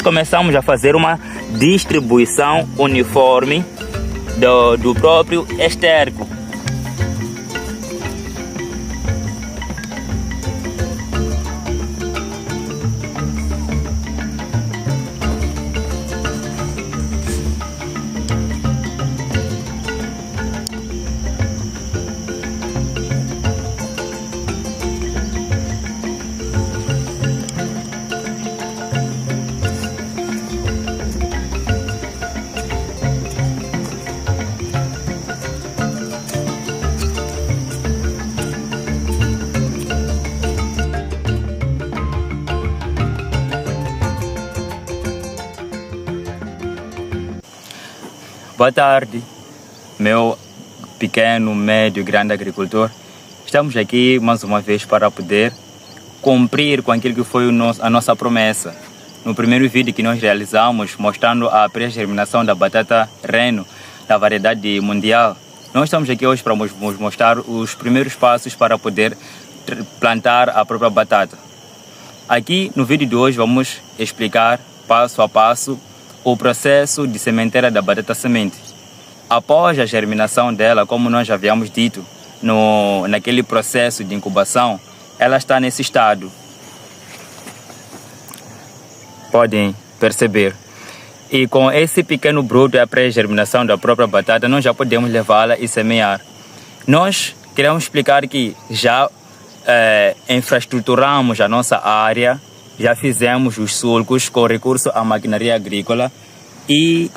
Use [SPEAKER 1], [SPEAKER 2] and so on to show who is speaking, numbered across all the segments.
[SPEAKER 1] começamos a fazer uma distribuição uniforme do próprio esterco. Boa tarde, meu pequeno, médio, grande agricultor. Estamos aqui mais uma vez para poder cumprir com aquilo que foi a nossa promessa. No primeiro vídeo que nós realizamos, mostrando a pré-germinação da batata Reno, da variedade mundial, nós estamos aqui hoje para vos mostrar os primeiros passos para poder plantar a própria batata. Aqui no vídeo de hoje vamos explicar passo a passo o processo de sementeira da batata semente. Após a germinação dela, como nós já havíamos dito, naquele processo de incubação, ela está nesse estado. Podem perceber. E com esse pequeno broto, a pré-germinação da própria batata, nós já podemos levá-la e semear. Nós queremos explicar que já infraestruturamos a nossa área, já fizemos os sulcos com recurso à maquinaria agrícola e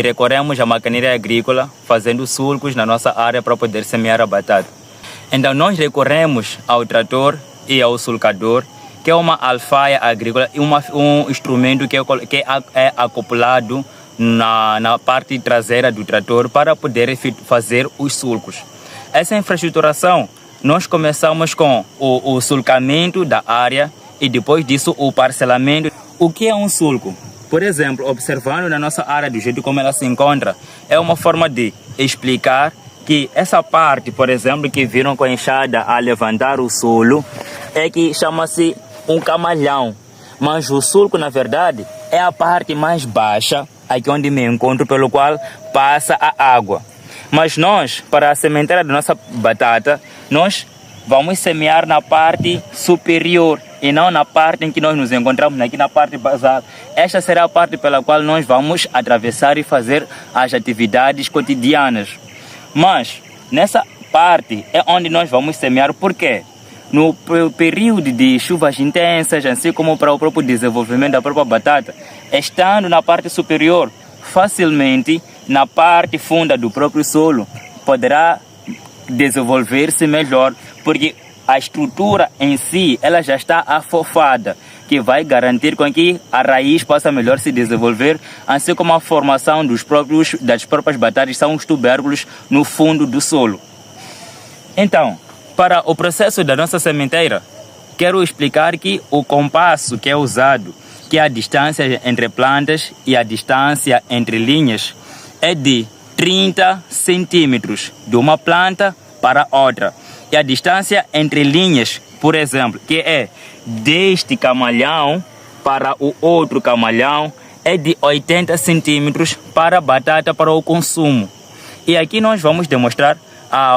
[SPEAKER 1] recorremos à maquinaria agrícola fazendo sulcos na nossa área para poder semear a batata. Então nós recorremos ao trator e ao sulcador, que é uma alfaia agrícola e um instrumento que é acoplado na parte traseira do trator para poder fazer os sulcos. Essa infraestruturação, nós começamos com o sulcamento da área e depois disso o parcelamento. O que é um sulco? Por exemplo, observando na nossa área do jeito como ela se encontra, é uma forma de explicar que essa parte, por exemplo, que viram com a enxada a levantar o solo, é que chama-se um camalhão. Mas o sulco, na verdade, é a parte mais baixa, aqui onde me encontro, pelo qual passa a água. Mas nós, para a sementeira da nossa batata, nós vamos semear na parte superior e não na parte em que nós nos encontramos, aqui na parte basal. Esta será a parte pela qual nós vamos atravessar e fazer as atividades cotidianas. Mas nessa parte é onde nós vamos semear. Por quê? No período de chuvas intensas, assim como para o próprio desenvolvimento da própria batata, estando na parte superior, facilmente na parte funda do próprio solo, poderá desenvolver-se melhor, porque a estrutura em si, ela já está afofada, que vai garantir com que a raiz possa melhor se desenvolver, assim como a formação das próprias batatas, são os tubérculos no fundo do solo. Então, para o processo da nossa sementeira, quero explicar que o compasso que é usado, que é a distância entre plantas e a distância entre linhas, é de 30 centímetros de uma planta para outra. E a distância entre linhas, por exemplo, que é deste camalhão para o outro camalhão, é de 80 centímetros para a batata para o consumo. E aqui nós vamos demonstrar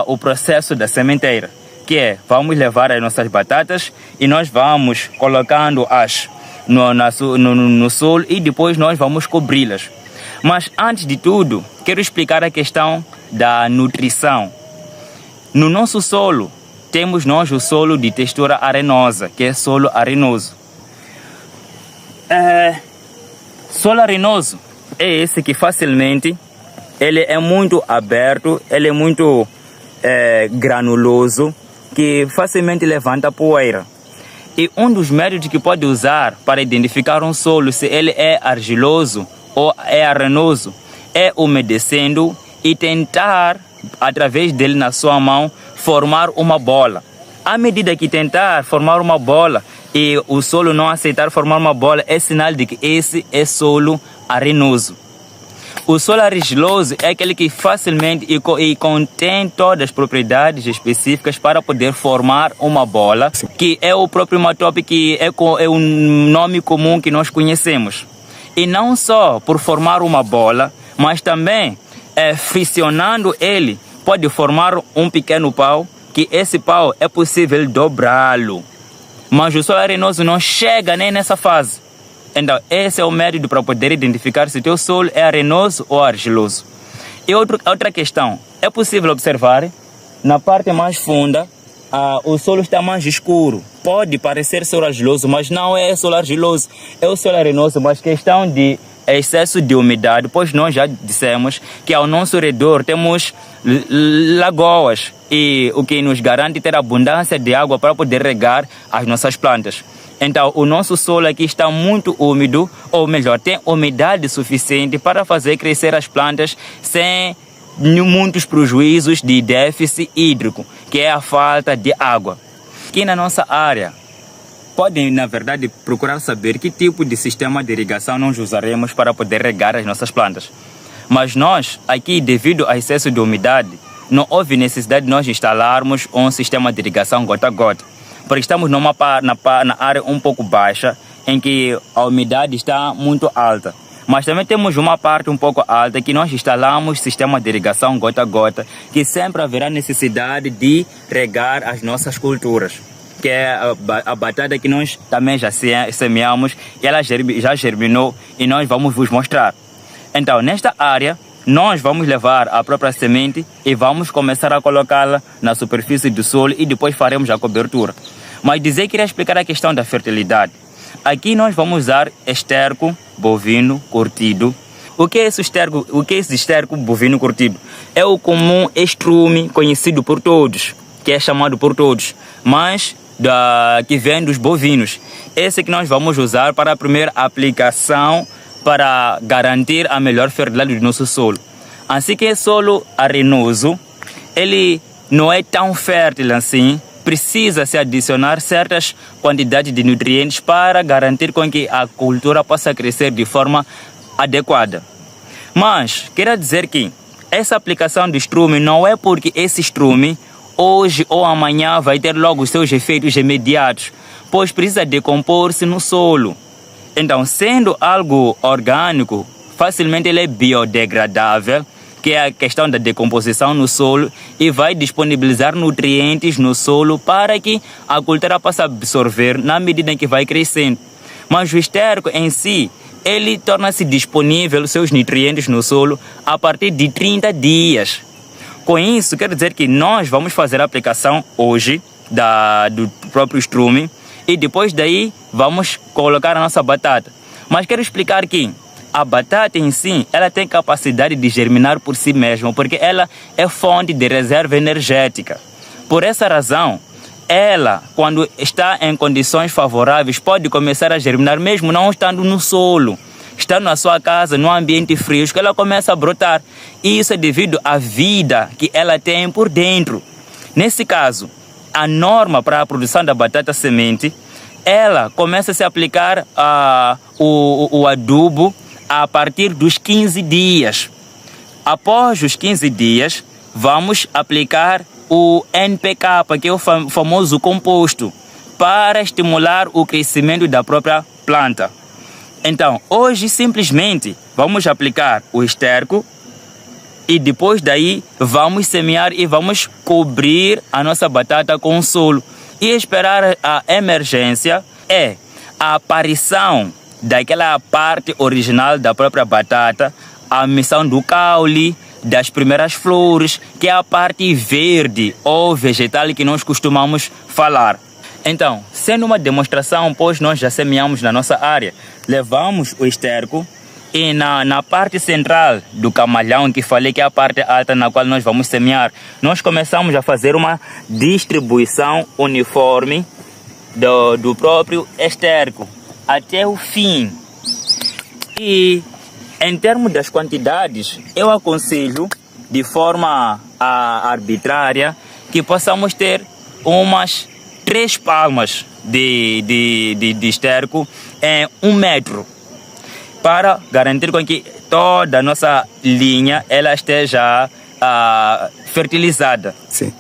[SPEAKER 1] o processo da sementeira, que é, vamos levar as nossas batatas e nós vamos colocando-as no solo e depois nós vamos cobri-las. Mas antes de tudo, quero explicar a questão da nutrição. No nosso solo, temos nós o solo de textura arenosa, que é solo arenoso. Solo arenoso é esse que facilmente, ele é muito aberto, ele é muito granuloso, que facilmente levanta poeira. E um dos métodos que pode usar para identificar um solo, se ele é argiloso ou é arenoso, é umedecendo e tentar, através dele na sua mão, formar uma bola. À medida que tentar formar uma bola e o solo não aceitar formar uma bola, é sinal de que esse é solo arenoso. O solo argiloso é aquele que facilmente e contém todas as propriedades específicas para poder formar uma bola, que é o próprio matope, que é o nome comum que nós conhecemos. E não só por formar uma bola, mas também friccionando ele pode formar um pequeno pau, que esse pau é possível dobrá-lo. Mas o solo arenoso não chega nem nessa fase. Então, esse é o método para poder identificar se o teu solo é arenoso ou argiloso. E outra questão, é possível observar, na parte mais funda, o solo está mais escuro. Pode parecer solo argiloso, mas não é solo argiloso, é o solo arenoso, mas questão de excesso de umidade, pois nós já dissemos que ao nosso redor temos lagoas, e o que nos garante ter abundância de água para poder regar as nossas plantas. Então, o nosso solo aqui está muito úmido, ou melhor, tem umidade suficiente para fazer crescer as plantas sem muitos prejuízos de déficit hídrico, que é a falta de água. Aqui na nossa área, podem, na verdade, procurar saber que tipo de sistema de irrigação nós usaremos para poder regar as nossas plantas. Mas nós, aqui, devido ao excesso de umidade, não houve necessidade de nós instalarmos um sistema de irrigação gota a gota, porque estamos na área um pouco baixa, em que a umidade está muito alta. Mas também temos uma parte um pouco alta que nós instalamos sistema de irrigação gota a gota, que sempre haverá necessidade de regar as nossas culturas, que é a batata que nós também já semeamos, e ela já germinou, e nós vamos vos mostrar. Então, nesta área, nós vamos levar a própria semente e vamos começar a colocá-la na superfície do solo e depois faremos a cobertura. Mas queria explicar a questão da fertilidade. Aqui nós vamos usar esterco bovino curtido. O que é esse esterco bovino curtido? É o comum estrume conhecido por todos, que é chamado por todos, mas que vem dos bovinos. Esse que nós vamos usar para a primeira aplicação, para garantir a melhor fertilidade do nosso solo. Assim que o solo arenoso, ele não é tão fértil assim, precisa se adicionar certas quantidades de nutrientes para garantir com que a cultura possa crescer de forma adequada. Mas, quero dizer que essa aplicação do estrume não é porque esse estrume, hoje ou amanhã, vai ter logo os seus efeitos imediatos, pois precisa decompor-se no solo. Então, sendo algo orgânico, facilmente ele é biodegradável, que é a questão da decomposição no solo, e vai disponibilizar nutrientes no solo para que a cultura possa absorver na medida em que vai crescendo. Mas o esterco em si, ele torna-se disponível seus nutrientes no solo a partir de 30 dias. Com isso, quero dizer que nós vamos fazer a aplicação hoje do próprio estrume, e depois daí vamos colocar a nossa batata. Mas quero explicar que a batata em si, ela tem capacidade de germinar por si mesma, porque ela é fonte de reserva energética. Por essa razão, ela, quando está em condições favoráveis, pode começar a germinar mesmo não estando no solo, estando na sua casa, num ambiente frio, que ela começa a brotar. E isso é devido à vida que ela tem por dentro. Nesse caso, a norma para a produção da batata semente, ela começa a se aplicar o adubo a partir dos 15 dias. Após os 15 dias, vamos aplicar o NPK, que é o famoso composto, para estimular o crescimento da própria planta. Então, hoje simplesmente vamos aplicar o esterco, e depois daí vamos semear e vamos cobrir a nossa batata com solo. E esperar a emergência é a aparição daquela parte original da própria batata, a emissão do caule, das primeiras flores, que é a parte verde ou vegetal que nós costumamos falar. Então, sendo uma demonstração, pois nós já semeamos na nossa área, levamos o esterco, e na parte central do camalhão, que falei que é a parte alta na qual nós vamos semear, nós começamos a fazer uma distribuição uniforme do próprio esterco até o fim. E em termos das quantidades, eu aconselho de forma arbitrária que possamos ter umas 3 palmas de esterco em 1 metro, para garantir com que toda a nossa linha ela esteja fertilizada.
[SPEAKER 2] Sim.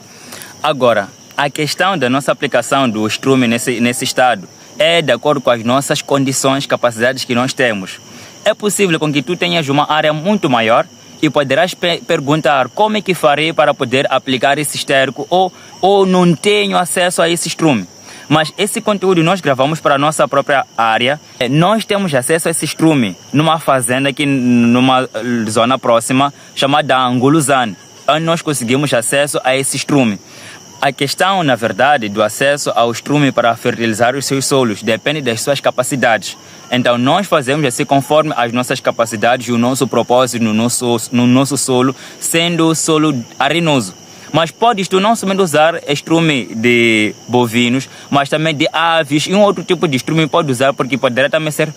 [SPEAKER 1] Agora, a questão da nossa aplicação do estrume nesse estado é de acordo com as nossas condições, capacidades que nós temos. é possível com que tu tenhas uma área muito maior e poderás perguntar como é que farei para poder aplicar esse esterco ou não tenho acesso a esse estrume. Mas esse conteúdo nós gravamos para a nossa própria área. Nós temos acesso a esse estrume numa fazenda aqui numa zona próxima chamada Anguluzane, onde nós conseguimos acesso a esse estrume. A questão, na verdade, do acesso ao estrume para fertilizar os seus solos depende das suas capacidades. Então, nós fazemos assim conforme as nossas capacidades e o nosso propósito no nosso solo, sendo o solo arenoso. Mas podes tu não somente usar estrume de bovinos, mas também de aves e um outro tipo de estrume pode usar porque poderá também ser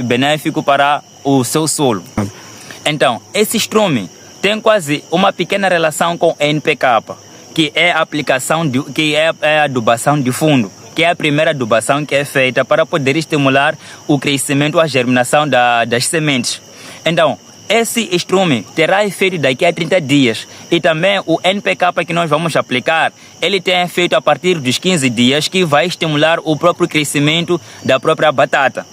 [SPEAKER 1] benéfico para o seu solo. Então, esse estrume tem quase uma pequena relação com NPK, que é a aplicação, que é a adubação de fundo, que é a primeira adubação que é feita para poder estimular o crescimento, a germinação das sementes. Então, esse estrume terá efeito daqui a 30 dias e também o NPK que nós vamos aplicar, ele tem efeito a partir dos 15 dias que vai estimular o próprio crescimento da própria batata.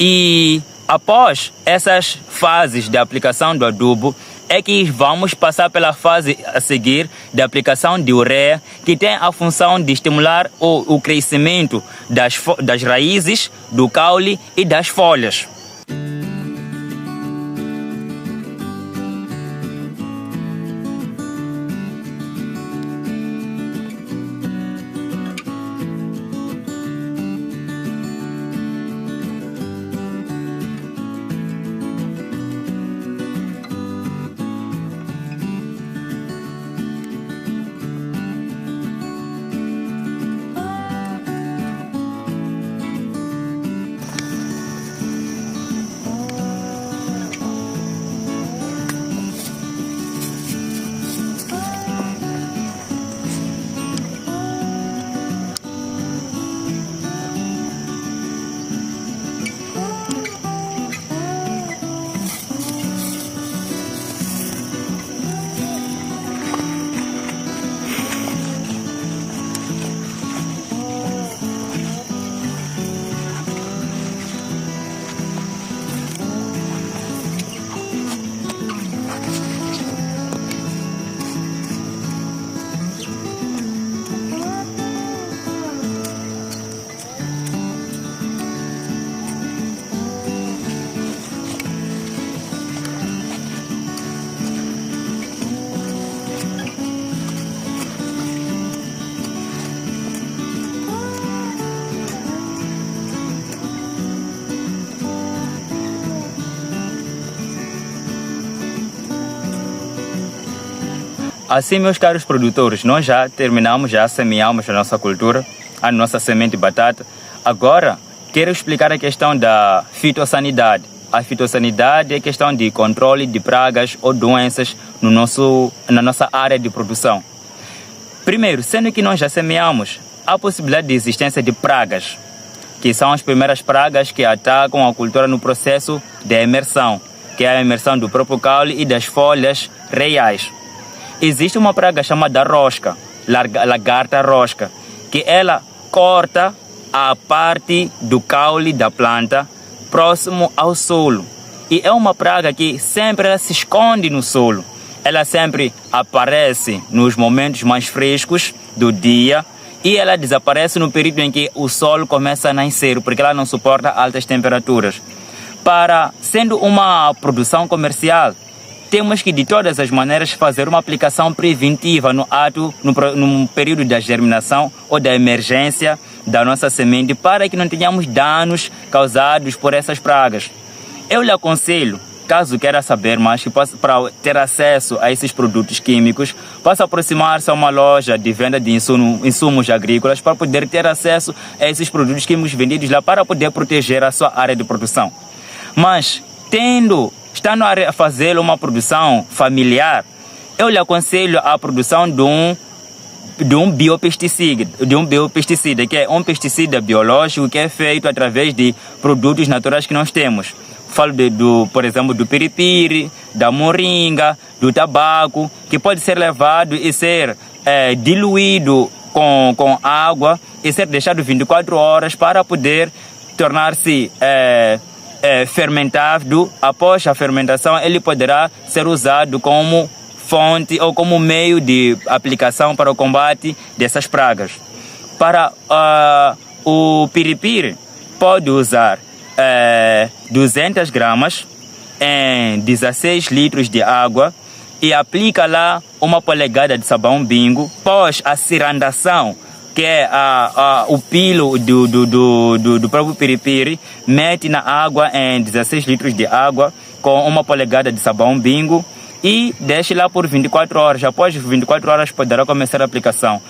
[SPEAKER 1] E após essas fases de aplicação do adubo, é que vamos passar pela fase a seguir de aplicação de ureia, que tem a função de estimular o crescimento das raízes, do caule e das folhas. Assim, meus caros produtores, nós já terminamos, já semeamos a nossa cultura, a nossa semente de batata. Agora, quero explicar a questão da fitossanidade. A fitossanidade é questão de controle de pragas ou doenças na nossa área de produção. Primeiro, sendo que nós já semeamos, há possibilidade de existência de pragas, que são as primeiras pragas que atacam a cultura no processo de emersão, que é a emersão do próprio caule e das folhas reais. Existe uma praga chamada rosca, lagarta rosca, que ela corta a parte do caule da planta próximo ao solo. E é uma praga que sempre ela se esconde no solo. Ela sempre aparece nos momentos mais frescos do dia e ela desaparece no período em que o sol começa a nascer, porque ela não suporta altas temperaturas. Sendo uma produção comercial, temos que de todas as maneiras fazer uma aplicação preventiva no período da germinação ou da emergência da nossa semente para que não tenhamos danos causados por essas pragas. Eu lhe aconselho, caso queira saber mais, para ter acesso a esses produtos químicos, possa aproximar-se a uma loja de venda de insumos agrícolas para poder ter acesso a esses produtos químicos vendidos lá para poder proteger a sua área de produção. Mas, estando a fazer uma produção familiar, eu lhe aconselho a produção de um biopesticida, que é um pesticida biológico que é feito através de produtos naturais que nós temos. Falo por exemplo, do piripiri, da moringa, do tabaco, que pode ser levado e ser diluído com água e ser deixado 24 horas para poder tornar-se fermentado. Após a fermentação, ele poderá ser usado como fonte ou como meio de aplicação para o combate dessas pragas. Para o piripiri, pode usar 200 gramas em 16 litros de água e aplica lá 1 polegada de sabão bingo. Após a cirandação, que é o pilo do próprio piripiri, mete na água em 16 litros de água com 1 polegada de sabão bingo e deixe lá por 24 horas. Após 24 horas poderá começar a aplicação.